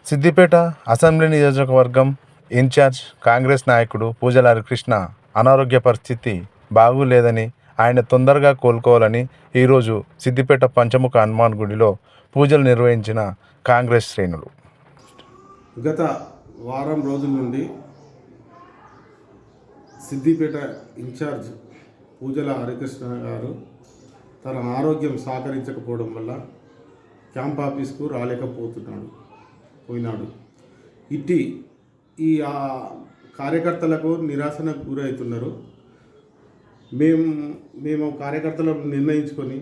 Siddipet assembly నియోజకవర్గం incharge Congress నాయకుడు పూజల హరికృష్ణ అనారోగ్య పరిస్థితి బాగులేదని, ఆయన తొందరగా కోలుకోవాలని ఈరోజు సిద్దిపేట పంచముఖ హనుమాన్ గుడిలో పూజలు నిర్వహించిన కాంగ్రెస్ శ్రేణులు. గత వారం రోజుల నుండి సిద్దిపేట ఇన్ఛార్జ్ పూజల హరికృష్ణ గారు తన ఆరోగ్యం సహకరించకపోవడం వల్ల క్యాంప్ ఆఫీస్కు పోయినాడు. ఈ కార్యకర్తలకు నిరాశనకు గురవుతున్నారు. మేము కార్యకర్తలను నిర్ణయించుకొని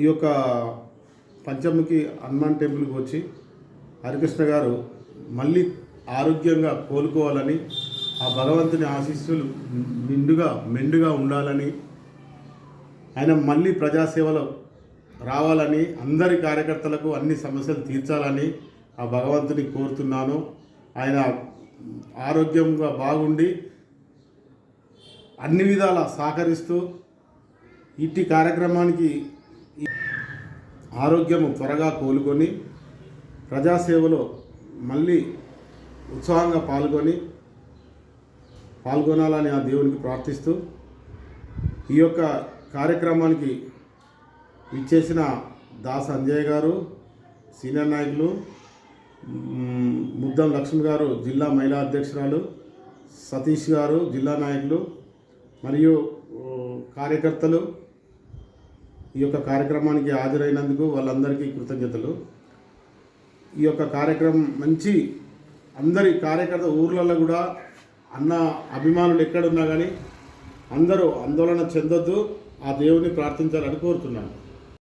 ఈ యొక్క పంచముఖి హనుమాన్ టెంపుల్కి వచ్చి హరికృష్ణ గారు మళ్ళీ ఆరోగ్యంగా కోలుకోవాలని, ఆ భగవంతుని ఆశీస్సులు మెండుగా ఉండాలని, ఆయన మళ్ళీ ప్రజాసేవలో రావాలని, అందరి కార్యకర్తలకు అన్ని సమస్యలు తీర్చాలని ఆ భగవంతుని కోరుతున్నాను. ఆయన ఆరోగ్యంగా బాగుండి అన్ని విధాలా సహకరిస్తూ ఇట్టి కార్యక్రమానికి ఆరోగ్యము త్వరగా కోలుకొని ప్రజాసేవలో మళ్ళీ ఉత్సాహంగా పాల్గొనాలని ఆ దేవునికి ప్రార్థిస్తూ ఈ యొక్క కార్యక్రమానికి ఇచ్చేసిన దాస్ అంజయ్ గారు, సీనియర్ నాయకులు, ముద్దం లక్ష్మి గారు జిల్లా మహిళా అధ్యక్షురాలు, సతీష్ గారు జిల్లా నాయకులు మరియు కార్యకర్తలు ఈ యొక్క కార్యక్రమానికి హాజరైనందుకు వాళ్ళందరికీ కృతజ్ఞతలు. ఈ యొక్క కార్యక్రమం మంచి అందరి కార్యకర్త ఊర్లలో కూడా అన్న అభిమానులు ఎక్కడున్నా కానీ అందరూ ఆందోళన చెందొద్దు, ఆ దేవుని ప్రార్థించాలని కోరుతున్నాను.